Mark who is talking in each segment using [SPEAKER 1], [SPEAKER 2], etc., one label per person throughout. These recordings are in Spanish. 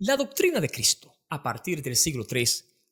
[SPEAKER 1] La doctrina de Cristo, a partir del siglo III,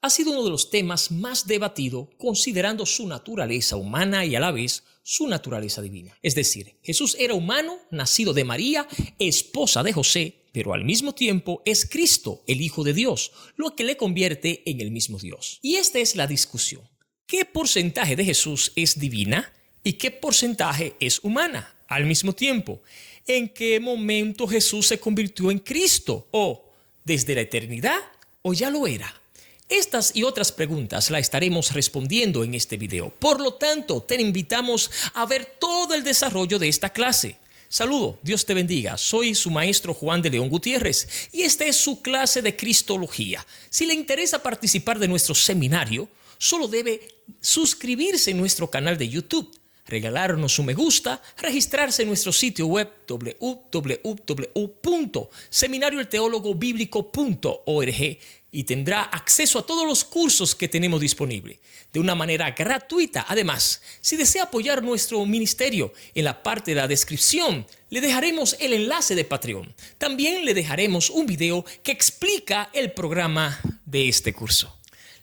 [SPEAKER 1] ha sido uno de los temas más debatidos considerando su naturaleza humana y a la vez su naturaleza divina. Es decir, Jesús era humano, nacido de María, esposa de José, pero al mismo tiempo es Cristo, el Hijo de Dios, lo que le convierte en el mismo Dios. Y esta es la discusión. ¿Qué porcentaje de Jesús es divina y qué porcentaje es humana al mismo tiempo? ¿En qué momento Jesús se convirtió en Cristo? ¿O desde la eternidad o ya lo era? Estas y otras preguntas las estaremos respondiendo en este video. Por lo tanto, te invitamos a ver todo el desarrollo de esta clase. Saludo, Dios te bendiga. Soy su maestro Juan de León Gutiérrez y esta es su clase de Cristología. Si le interesa participar de nuestro seminario, solo debe suscribirse en nuestro canal de YouTube, regalarnos un me gusta, registrarse en nuestro sitio web www.seminarioelteologobiblico.org y tendrá acceso a todos los cursos que tenemos disponibles de una manera gratuita. Además, si desea apoyar nuestro ministerio, en la parte de la descripción le dejaremos el enlace de Patreon. También le dejaremos un video que explica el programa de este curso.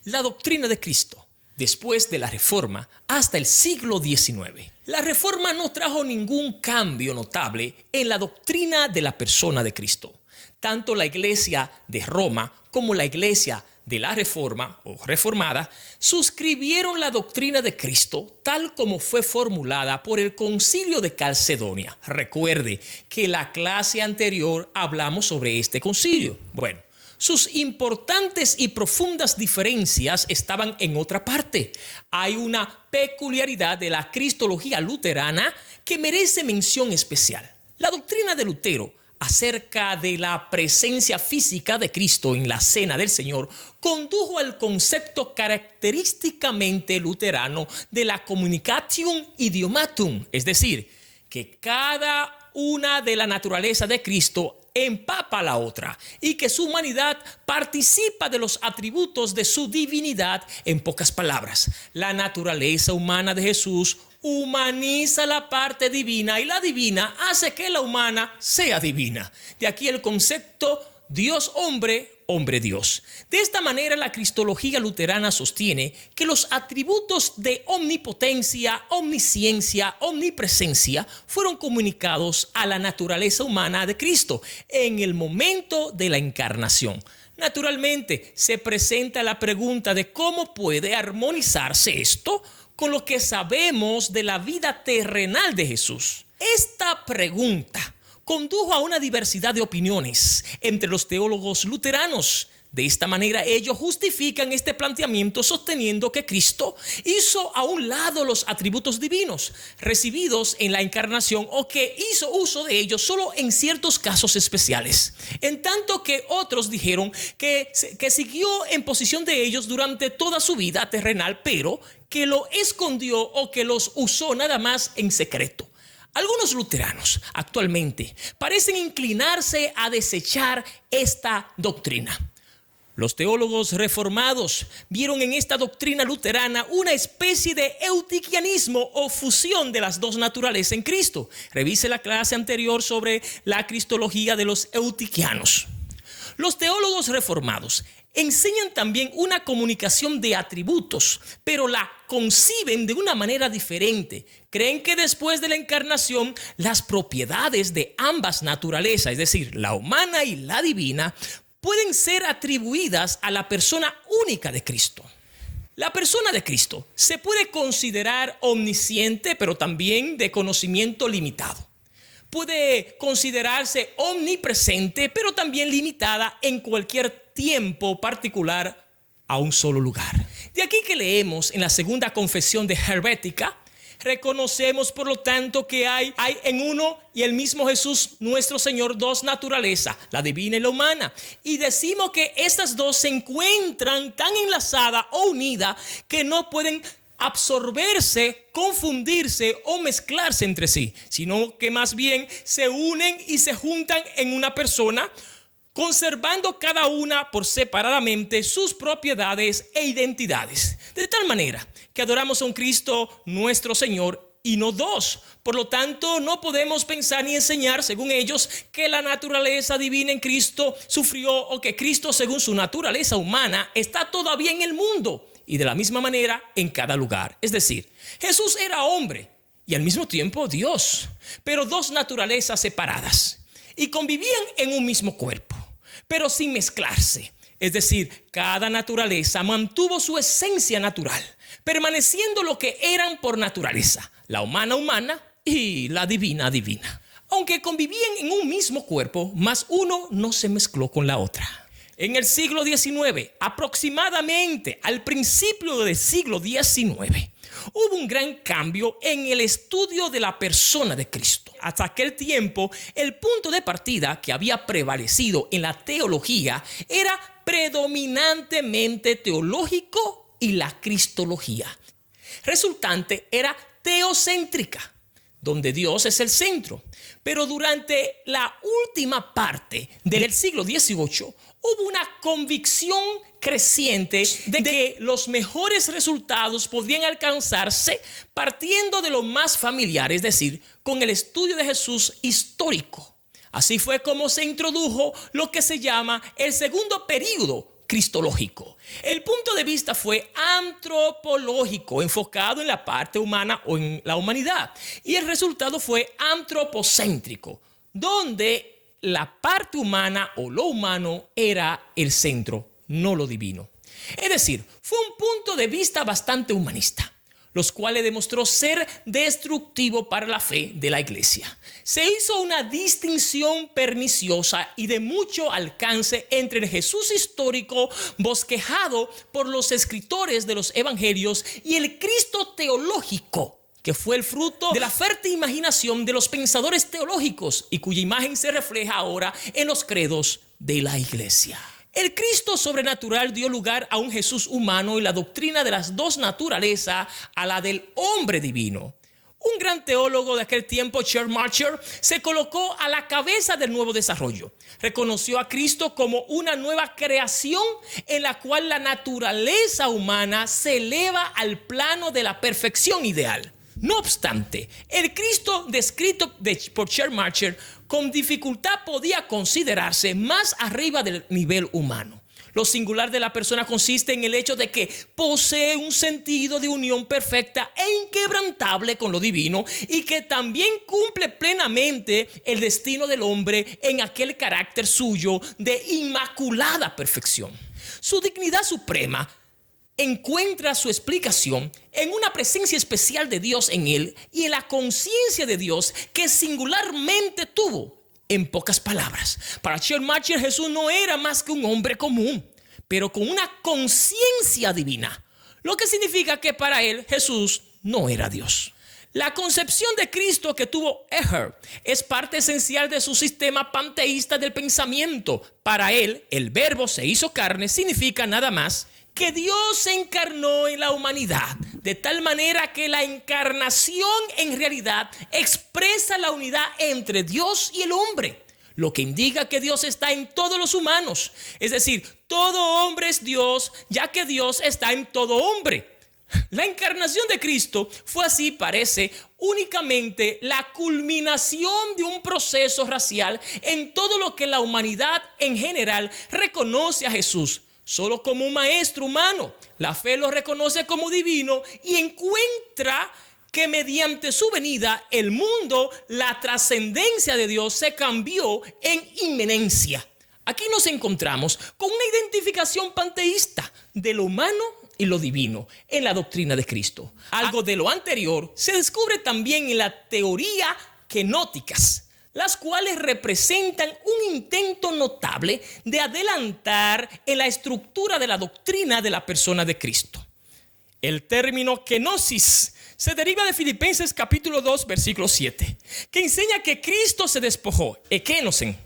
[SPEAKER 1] La doctrina de Cristo, después de la Reforma hasta el siglo XIX. La Reforma no trajo ningún cambio notable en la doctrina de la persona de Cristo. Tanto la Iglesia de Roma como la Iglesia de la Reforma o Reformada suscribieron la doctrina de Cristo tal como fue formulada por el Concilio de Calcedonia. Recuerde que en la clase anterior hablamos sobre este concilio. Bueno, sus importantes y profundas diferencias estaban en otra parte. Hay una peculiaridad de la cristología luterana que merece mención especial. La doctrina de Lutero acerca de la presencia física de Cristo en la cena del Señor condujo al concepto característicamente luterano de la communicatium idiomatum, es decir, que cada una de la naturaleza de Cristo empapa a la otra y que su humanidad participa de los atributos de su divinidad. En pocas palabras, la naturaleza humana de Jesús humaniza la parte divina y la divina hace que la humana sea divina. De aquí el concepto Dios-hombre, hombre-Dios. De esta manera la cristología luterana sostiene que los atributos de omnipotencia, omnisciencia, omnipresencia fueron comunicados a la naturaleza humana de Cristo en el momento de la encarnación. Naturalmente se presenta la pregunta de cómo puede armonizarse esto con lo que sabemos de la vida terrenal de Jesús. Esta pregunta condujo a una diversidad de opiniones entre los teólogos luteranos. De esta manera ellos justifican este planteamiento sosteniendo que Cristo hizo a un lado los atributos divinos recibidos en la encarnación o que hizo uso de ellos solo en ciertos casos especiales. En tanto que otros dijeron que siguió en posición de ellos durante toda su vida terrenal, pero que lo escondió o que los usó nada más en secreto. Algunos luteranos actualmente parecen inclinarse a desechar esta doctrina. Los teólogos reformados vieron en esta doctrina luterana una especie de eutiquianismo o fusión de las dos naturalezas en Cristo. Revise la clase anterior sobre la cristología de los eutiquianos. Los teólogos reformados enseñan también una comunicación de atributos, pero la conciben de una manera diferente. Creen que después de la encarnación, las propiedades de ambas naturalezas, es decir, la humana y la divina, pueden ser atribuidas a la persona única de Cristo. La persona de Cristo se puede considerar omnisciente, pero también de conocimiento limitado. Puede considerarse omnipresente, pero también limitada en cualquier tiempo particular a un solo lugar. De aquí que leemos en la segunda confesión de Helvética: reconocemos, por lo tanto, que hay en uno y el mismo Jesús, nuestro Señor, dos naturalezas, la divina y la humana. Y decimos que estas dos se encuentran tan enlazadas o unidas que no pueden absorberse, confundirse o mezclarse entre sí, sino que más bien se unen y se juntan en una persona, conservando cada una por separadamente sus propiedades e identidades. De tal manera que adoramos a un Cristo nuestro Señor y no dos. Por lo tanto, no podemos pensar ni enseñar, según ellos, que la naturaleza divina en Cristo sufrió o que Cristo, según su naturaleza humana, está todavía en el mundo y de la misma manera en cada lugar. Es decir, Jesús era hombre y al mismo tiempo Dios, pero dos naturalezas separadas y convivían en un mismo cuerpo, pero sin mezclarse. Es decir, cada naturaleza mantuvo su esencia natural, permaneciendo lo que eran por naturaleza, la humana humana y la divina divina. Aunque convivían en un mismo cuerpo, mas uno no se mezcló con la otra. En el siglo XIX, aproximadamente al principio del siglo XIX, hubo un gran cambio en el estudio de la persona de Cristo. Hasta aquel tiempo, el punto de partida que había prevalecido en la teología era predominantemente teológico y la cristología resultante era teocéntrica, donde Dios es el centro. Pero durante la última parte del siglo XVIII hubo una convicción creciente de que los mejores resultados podían alcanzarse partiendo de lo más familiar, es decir, con el estudio de Jesús histórico. Así fue como se introdujo lo que se llama el segundo período cristológico. El punto de vista fue antropológico, enfocado en la parte humana o en la humanidad. Y el resultado fue antropocéntrico, donde la parte humana o lo humano era el centro, no lo divino. Es decir, fue un punto de vista bastante humanista, los cuales demostró ser destructivo para la fe de la iglesia. Se hizo una distinción perniciosa y de mucho alcance entre el Jesús histórico bosquejado por los escritores de los evangelios y el Cristo teológico, que fue el fruto de la fértil imaginación de los pensadores teológicos y cuya imagen se refleja ahora en los credos de la iglesia. El Cristo sobrenatural dio lugar a un Jesús humano y la doctrina de las dos naturalezas a la del hombre divino. Un gran teólogo de aquel tiempo, Charles Marcher, se colocó a la cabeza del nuevo desarrollo. Reconoció a Cristo como una nueva creación en la cual la naturaleza humana se eleva al plano de la perfección ideal. No obstante, el Cristo descrito por Charles Marcher con dificultad podía considerarse más arriba del nivel humano. Lo singular de la persona consiste en el hecho de que posee un sentido de unión perfecta e inquebrantable con lo divino y que también cumple plenamente el destino del hombre en aquel carácter suyo de inmaculada perfección. Su dignidad suprema encuentra su explicación en una presencia especial de Dios en él y en la conciencia de Dios que singularmente tuvo. En pocas palabras, para Charles Marcher, Jesús no era más que un hombre común, pero con una conciencia divina, lo que significa que para él Jesús no era Dios. La concepción de Cristo que tuvo Eher es parte esencial de su sistema panteísta del pensamiento. Para él, el verbo se hizo carne significa nada más que Dios se encarnó en la humanidad, de tal manera que la encarnación en realidad expresa la unidad entre Dios y el hombre, lo que indica que Dios está en todos los humanos. Es decir, todo hombre es Dios, ya que Dios está en todo hombre. La encarnación de Cristo fue, así parece, únicamente la culminación de un proceso racial en todo lo que la humanidad en general reconoce a Jesús solo como un maestro humano. La fe lo reconoce como divino y encuentra que mediante su venida el mundo, la trascendencia de Dios se cambió en inminencia. Aquí nos encontramos con una identificación panteísta de lo humano y lo divino en la doctrina de Cristo. Algo de lo anterior se descubre también en la teoría kenóticas, las cuales representan un intento notable de adelantar en la estructura de la doctrina de la persona de Cristo. El término kenosis se deriva de Filipenses capítulo 2, versículo 7, que enseña que Cristo se despojó, ekenosen,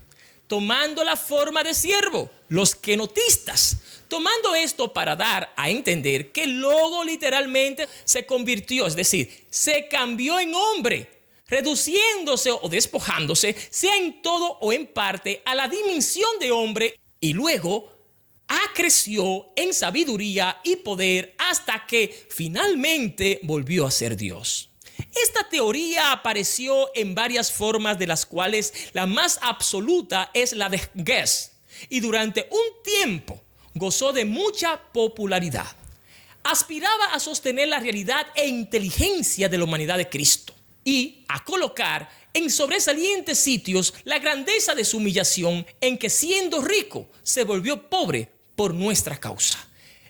[SPEAKER 1] tomando la forma de siervo, los kenotistas, tomando esto para dar a entender que el logo literalmente se convirtió, es decir, se cambió en hombre, reduciéndose o despojándose, sea en todo o en parte, a la dimensión de hombre, y luego acreció en sabiduría y poder hasta que finalmente volvió a ser Dios. Esta teoría apareció en varias formas, de las cuales la más absoluta es la de Guess, y durante un tiempo gozó de mucha popularidad. Aspiraba a sostener la realidad e inteligencia de la humanidad de Cristo y a colocar en sobresalientes sitios la grandeza de su humillación, en que siendo rico se volvió pobre por nuestra causa.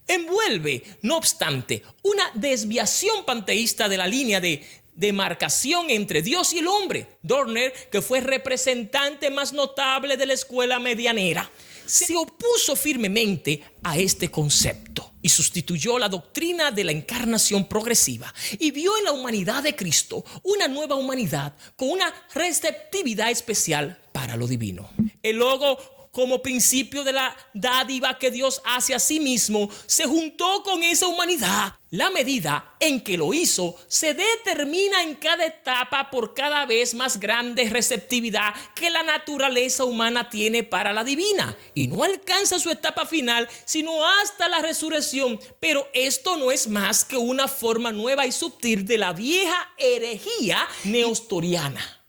[SPEAKER 1] Envuelve, no obstante, una desviación panteísta de la línea de demarcación entre Dios y el hombre. Dorner, que fue representante más notable de la escuela medianera, se opuso firmemente a este concepto y sustituyó la doctrina de la encarnación progresiva, y vio en la humanidad de Cristo una nueva humanidad con una receptividad especial para lo divino. El logo, como principio de la dádiva que Dios hace a sí mismo, se juntó con esa humanidad. La medida en que lo hizo se determina en cada etapa por cada vez más grande receptividad que la naturaleza humana tiene para la divina, y no alcanza su etapa final sino hasta la resurrección. Pero esto no es más que una forma nueva y sutil de la vieja herejía neostoriana.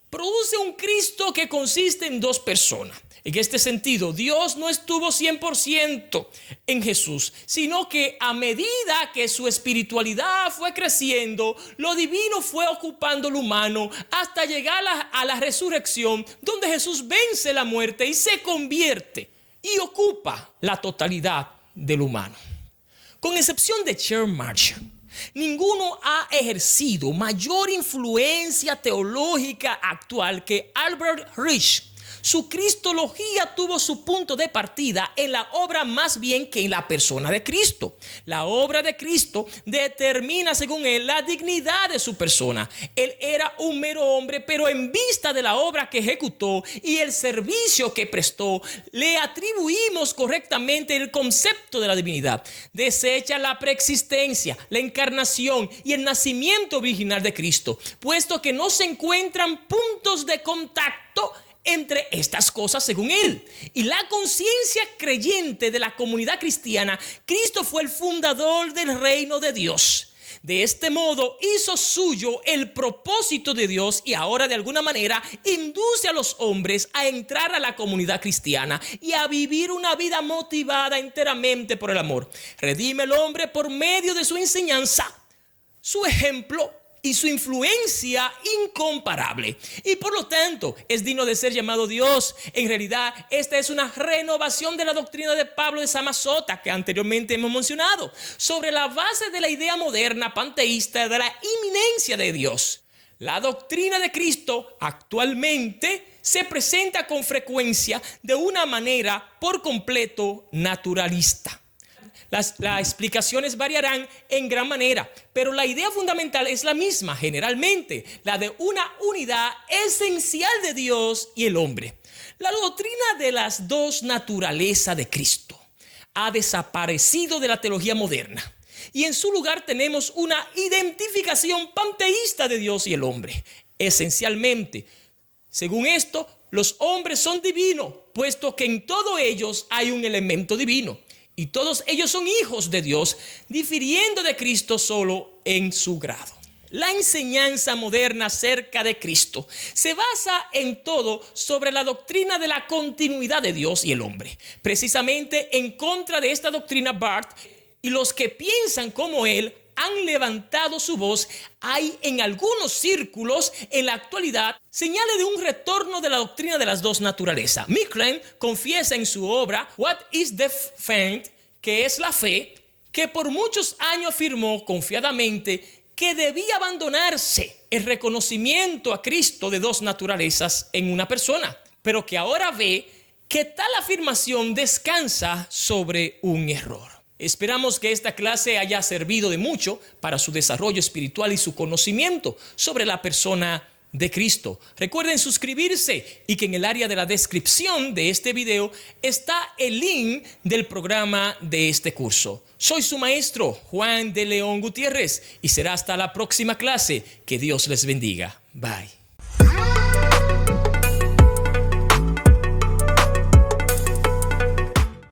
[SPEAKER 1] Produce un Cristo que consiste en dos personas. En este sentido, Dios no estuvo 100% en Jesús, sino que a medida que su espiritualidad fue creciendo, lo divino fue ocupando lo humano hasta llegar a la resurrección, donde Jesús vence la muerte y se convierte y ocupa la totalidad del humano. Con excepción de Charles Marshall, ninguno ha ejercido mayor influencia teológica actual que Albert Rich. Su cristología tuvo su punto de partida en la obra más bien que en la persona de Cristo. La obra de Cristo determina, según él, la dignidad de su persona. Él era un mero hombre, pero en vista de la obra que ejecutó y el servicio que prestó, le atribuimos correctamente el concepto de la divinidad. Desecha la preexistencia, la encarnación y el nacimiento original de Cristo, puesto que no se encuentran puntos de contacto entre estas cosas, según él. Y la conciencia creyente de la comunidad cristiana, Cristo fue el fundador del reino de Dios. De este modo hizo suyo el propósito de Dios, y ahora de alguna manera induce a los hombres a entrar a la comunidad cristiana y a vivir una vida motivada enteramente por el amor. Redime al hombre por medio de su enseñanza, su ejemplo y su influencia incomparable, y por lo tanto es digno de ser llamado Dios. En realidad, esta es una renovación de la doctrina de Pablo de Samosata, que anteriormente hemos mencionado, sobre la base de la idea moderna panteísta de la inminencia de Dios. La doctrina de Cristo actualmente se presenta con frecuencia de una manera por completo naturalista. Las explicaciones variarán en gran manera, pero la idea fundamental es la misma, generalmente, la de una unidad esencial de Dios y el hombre. La doctrina de las dos naturalezas de Cristo ha desaparecido de la teología moderna, y en su lugar tenemos una identificación panteísta de Dios y el hombre. Esencialmente, según esto, los hombres son divinos, puesto que en todos ellos hay un elemento divino. Y todos ellos son hijos de Dios, difiriendo de Cristo solo en su grado. La enseñanza moderna acerca de Cristo se basa en todo sobre la doctrina de la continuidad de Dios y el hombre. Precisamente en contra de esta doctrina, Barth y los que piensan como él han levantado su voz. Hay en algunos círculos en la actualidad señales de un retorno de la doctrina de las dos naturalezas. Micklem confiesa en su obra What is the Faith, que es la fe, que por muchos años afirmó confiadamente que debía abandonarse el reconocimiento a Cristo de dos naturalezas en una persona, pero que ahora ve que tal afirmación descansa sobre un error. Esperamos que esta clase haya servido de mucho para su desarrollo espiritual y su conocimiento sobre la persona de Cristo. Recuerden suscribirse, y que en el área de la descripción de este video está el link del programa de este curso. Soy su maestro, Juan de León Gutiérrez, y será hasta la próxima clase. Que Dios les bendiga. Bye.